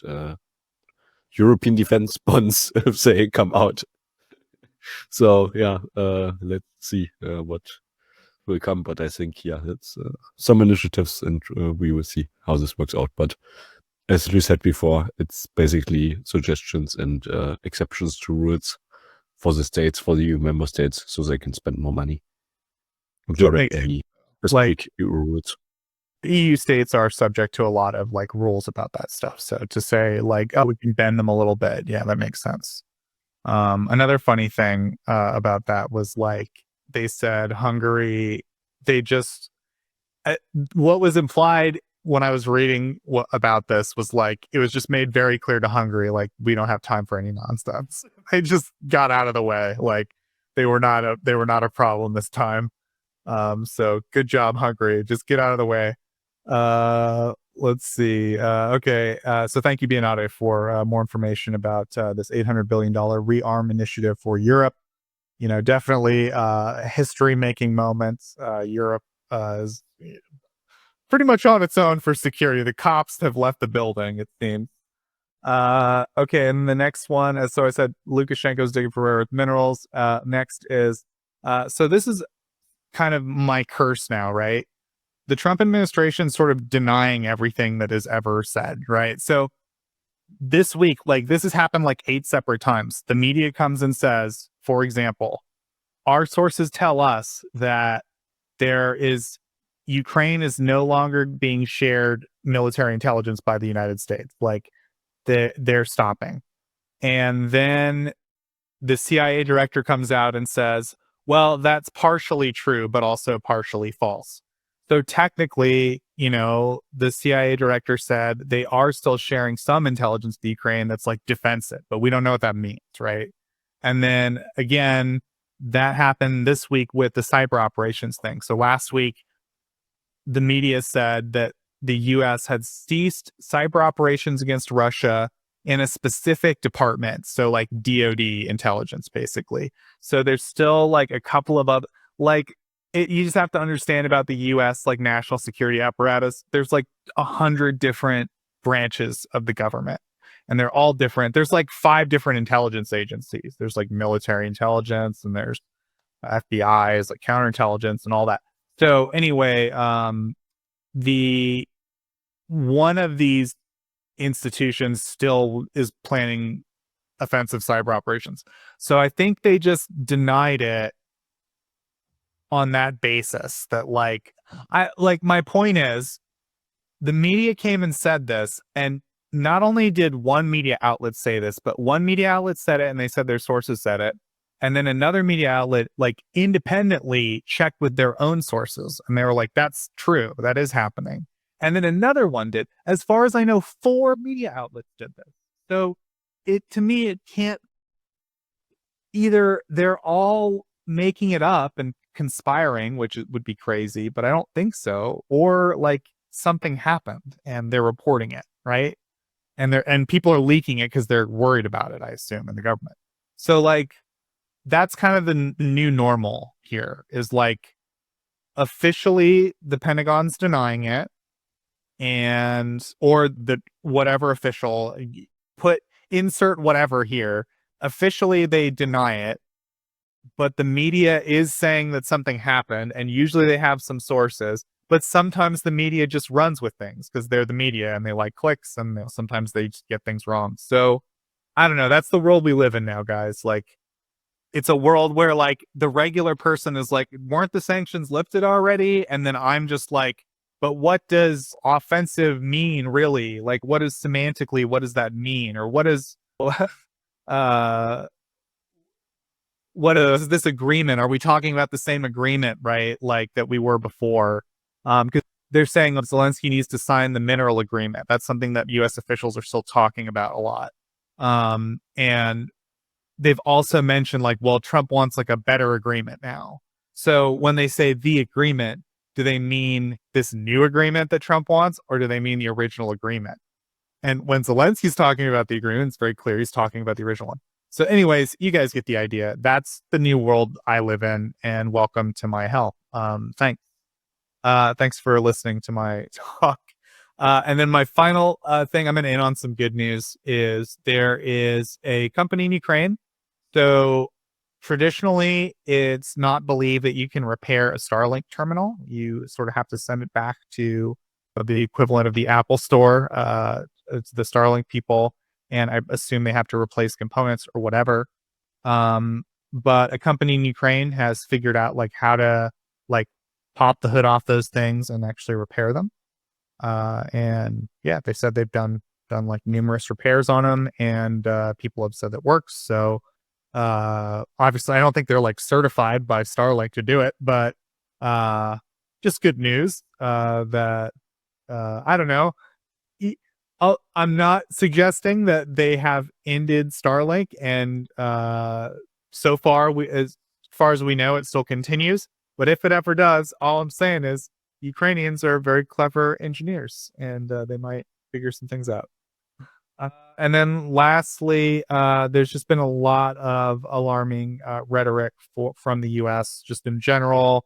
European defense bonds if they come out. So yeah, let's see what will come. But I think, yeah, it's some initiatives, and we will see how this works out. But as we said before, it's basically suggestions and exceptions to rules for the states, for the EU member states, so they can spend more money. Direct any specific EU rules. EU states are subject to a lot of like rules about that stuff. So to say like, oh, we can bend them a little bit. Yeah, that makes sense. Another funny thing about that was like they said Hungary, they just, what was implied when I was reading about this was like, it was just made very clear to Hungary, like, we don't have time for any nonsense. They just got out of the way. Like they were not a problem this time. So good job, Hungary. Just get out of the way. Let's see. Okay. So thank you, Bionade, for more information about this $800 billion rearm initiative for Europe. You know, definitely history-making moments. Europe is pretty much on its own for security. The cops have left the building, it seems. Okay, and the next one, so I said Lukashenko's digging for rare earth minerals. Next is, so this is kind of my curse now, right? The Trump administration sort of denying everything that is ever said, right? So this week, like this has happened like 8 separate times. The media comes and says, for example, our sources tell us that Ukraine is no longer being shared military intelligence by the United States. Like they're stopping. And then the CIA director comes out and says, well, that's partially true, but also partially false. So technically, you know, the CIA director said they are still sharing some intelligence to Ukraine that's like defensive, but we don't know what that means, right? And then again, that happened this week with the cyber operations thing. So last week, the media said that the US had ceased cyber operations against Russia in a specific department. So like DOD intelligence, basically. So there's still like a couple of other, like, you just have to understand about the US like national security apparatus. There's like 100 different branches of the government, and they're all different. There's like 5 different intelligence agencies. There's like military intelligence, and there's FBI is like counterintelligence and all that. So anyway, the one of these institutions still is planning offensive cyber operations. So I think they just denied it on that basis, that like my point is, the media came and said this, and not only did one media outlet say this, but one media outlet said it and they said their sources said it, and then another media outlet like independently checked with their own sources and they were like, that's true, that is happening. And then another one did. As far as I know, 4 media outlets did this. So to me it can't, either they're all making it up and conspiring, which would be crazy, but I don't think so, or like something happened and they're reporting it, right? And people are leaking it because they're worried about it, I assume, in the government. So like that's kind of the new normal here, is like officially the Pentagon's denying it, and or the whatever official insert whatever here, officially they deny it, but the media is saying that something happened, and usually they have some sources, but sometimes the media just runs with things because they're the media and they like clicks, and sometimes they just get things wrong. So I don't know, that's the world we live in now, guys. Like it's a world where like the regular person is like, weren't the sanctions lifted already? And then I'm just like, but what does offensive mean really? Like what is semantically, what does that mean? Or what is what is this agreement? Are we talking about the same agreement, right? Like that we were before? Because they're saying that Zelensky needs to sign the mineral agreement. That's something that US officials are still talking about a lot. And they've also mentioned like, well, Trump wants like a better agreement now. So when they say the agreement, do they mean this new agreement that Trump wants, or do they mean the original agreement? And when Zelensky's talking about the agreement, it's very clear he's talking about the original one. So anyways, you guys get the idea. That's the new world I live in, and welcome to my hell. Thanks. Thanks for listening to my talk. And then my final thing, I'm going to end on some good news, is there is a company in Ukraine. So traditionally, it's not believed that you can repair a Starlink terminal. You sort of have to send it back to the equivalent of the Apple Store. It's the Starlink people, and I assume they have to replace components or whatever. But a company in Ukraine has figured out like how to like pop the hood off those things and actually repair them. And yeah, they said they've done like numerous repairs on them, and people have said that works. So obviously I don't think they're like certified by Starlink to do it, but just good news that I don't know. I'm not suggesting that they have ended Starlink, and so far, as far as we know, it still continues. But if it ever does, all I'm saying is Ukrainians are very clever engineers, and they might figure some things out. And then lastly, there's just been a lot of alarming rhetoric from the U.S. just in general.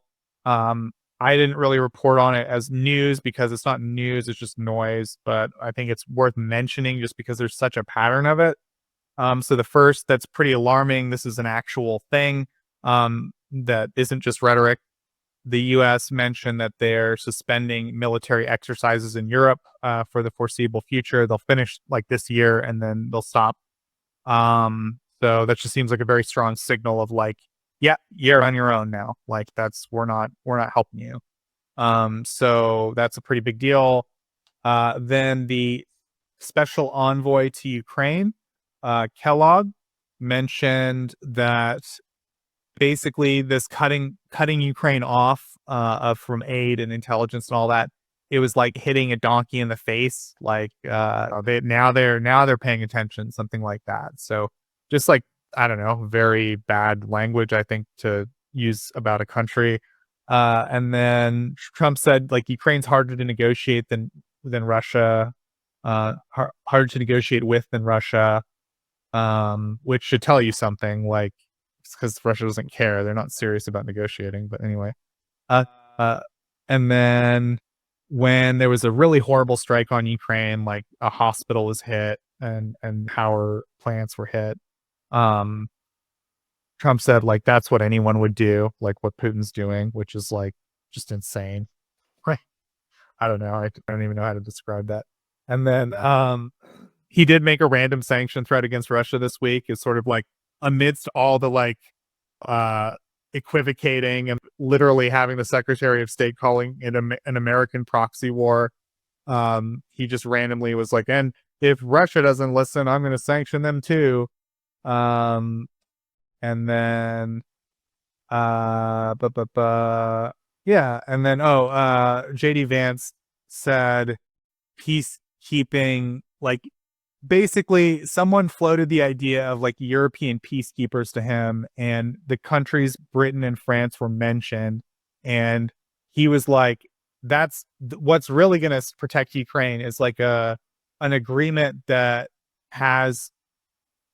I didn't really report on it as news because it's not news, it's just noise, but I think it's worth mentioning just because there's such a pattern of it. So the first that's pretty alarming, this is an actual thing that isn't just rhetoric. The U.S. mentioned that they're suspending military exercises in Europe for the foreseeable future. They'll finish like this year and then they'll stop. So that just seems like a very strong signal of like, yeah, you're on your own now. Like we're not helping you. So that's a pretty big deal. Then the special envoy to Ukraine, Kellogg, mentioned that basically this cutting Ukraine off from aid and intelligence and all that, it was like hitting a donkey in the face. Like they're paying attention, something like that. So just like, I don't know, very bad language, I think, to use about a country. And then Trump said like Ukraine's harder to negotiate than Russia, harder to negotiate with than Russia, which should tell you something. Like, because Russia doesn't care, they're not serious about negotiating. But anyway, and then when there was a really horrible strike on Ukraine, like a hospital was hit and power plants were hit. Trump said like that's what anyone would do, like what Putin's doing, which is like just insane. Right? I don't know. I don't even know how to describe that. And then he did make a random sanction threat against Russia this week. Is sort of like amidst all the like equivocating and literally having the Secretary of State calling it an American proxy war. He just randomly was like, and if Russia doesn't listen, I'm going to sanction them too. And then yeah, and then JD Vance said peacekeeping, like basically someone floated the idea of like European peacekeepers to him, and the countries Britain and France were mentioned, and he was like, that's what's really going to protect Ukraine is like an agreement that has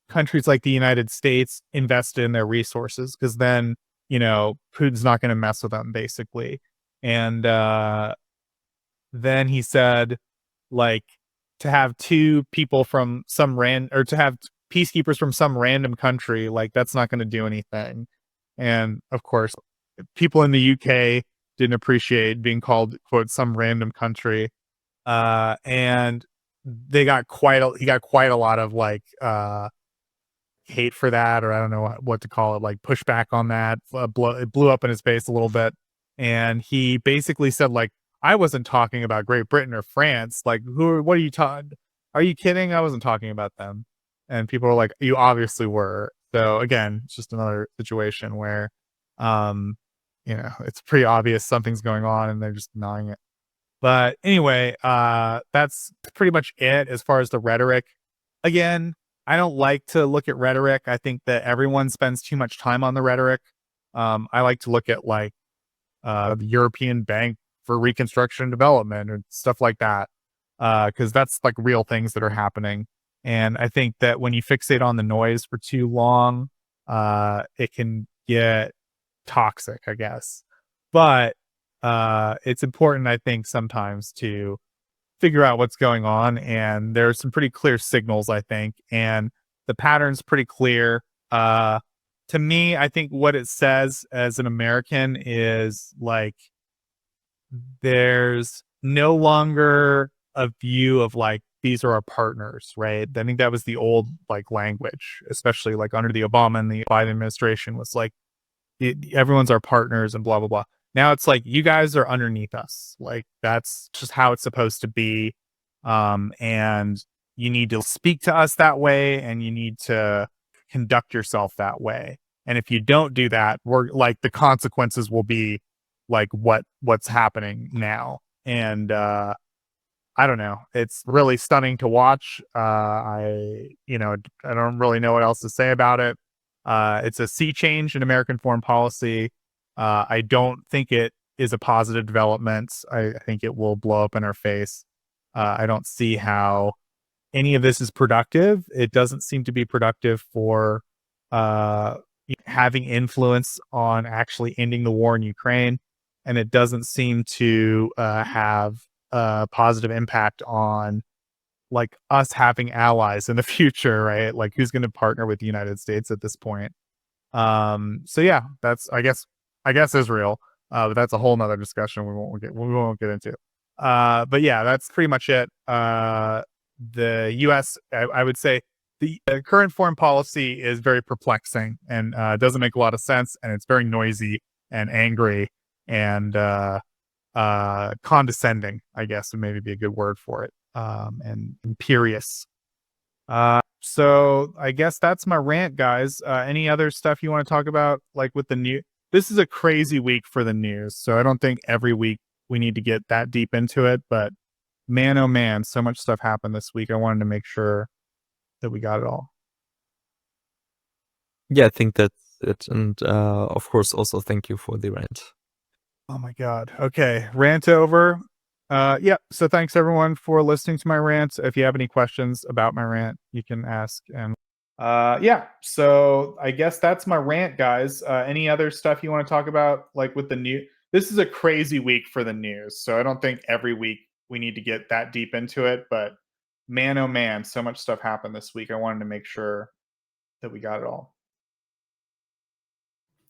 countries like the United States invested in their resources, because then, you know, Putin's not going to mess with them basically. And then he said like to have two people from some or to have peacekeepers from some random country, like that's not going to do anything. And of course, people in the UK didn't appreciate being called, quote, some random country. And he got quite a lot of like hate for that, or I don't know what to call it, like pushback on that. It blew up in his face a little bit. And he basically said like, I wasn't talking about Great Britain or France. Like, what are you talking? Are you kidding? I wasn't talking about them. And people were like, you obviously were. So again, it's just another situation where, you know, it's pretty obvious something's going on and they're just denying it. But anyway, that's pretty much it as far as the rhetoric. Again, I don't like to look at rhetoric. I think that everyone spends too much time on the rhetoric. I like to look at like the European Bank for Reconstruction and Development or stuff like that, because that's like real things that are happening. And I think that when you fixate on the noise for too long, it can get toxic, I guess. But it's important, I think, sometimes to figure out what's going on. And there's some pretty clear signals, I think, and the pattern's pretty clear. To me, I think what it says as an American is like, there's no longer a view of like, these are our partners, right? I think that was the old like language, especially like under the Obama and the Biden administration, was like, everyone's our partners and blah, blah, blah. Now it's like, you guys are underneath us. Like, that's just how it's supposed to be. And you need to speak to us that way, and you need to conduct yourself that way. And if you don't do that, we're like, the consequences will be like what's happening now. And I don't know. It's really stunning to watch. I don't really know what else to say about it. It's a sea change in American foreign policy. I don't think it is a positive development. I think it will blow up in our face. I don't see how any of this is productive. It doesn't seem to be productive for having influence on actually ending the war in Ukraine. And it doesn't seem to have a positive impact on like us having allies in the future, right? Like, who's going to partner with the United States at this point? So yeah, that's, I guess Israel. But that's a whole nother discussion we won't get into. But yeah, that's pretty much it. The U.S., I would say, the current foreign policy is very perplexing and doesn't make a lot of sense, and it's very noisy and angry and condescending, I guess would maybe be a good word for it, and imperious. So I guess that's my rant, guys. Any other stuff you want to talk about, like with the news? This is a crazy week for the news, so I don't think every week we need to get that deep into it, but man, oh man, so much stuff happened this week. I wanted to make sure that we got it all. Yeah, I think that's it. And of course, also thank you for the rant. Oh my God. Okay, rant over. Yeah, so thanks everyone for listening to my rant. If you have any questions about my rant, you can ask. And yeah, so I guess that's my rant, guys. Any other stuff you want to talk about, like with the news? This is a crazy week for the news, so I don't think every week we need to get that deep into it, but man, oh man, so much stuff happened this week. I wanted to make sure that we got it all.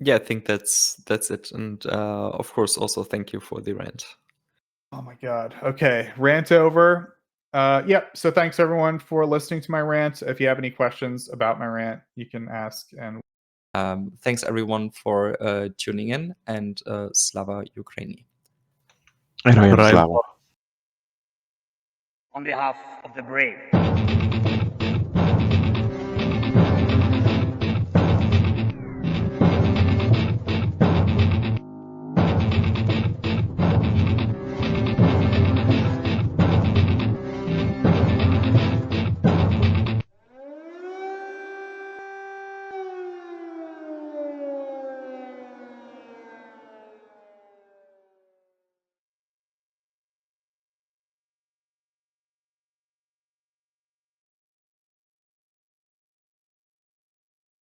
Yeah, I think that's it. And of course, also thank you for the rant. Oh my God. Okay, rant over. Yeah, so thanks everyone for listening to my rant. If you have any questions about my rant, you can ask. And thanks everyone for tuning in, and Slava Ukraini. And I am Slava. On behalf of the brave.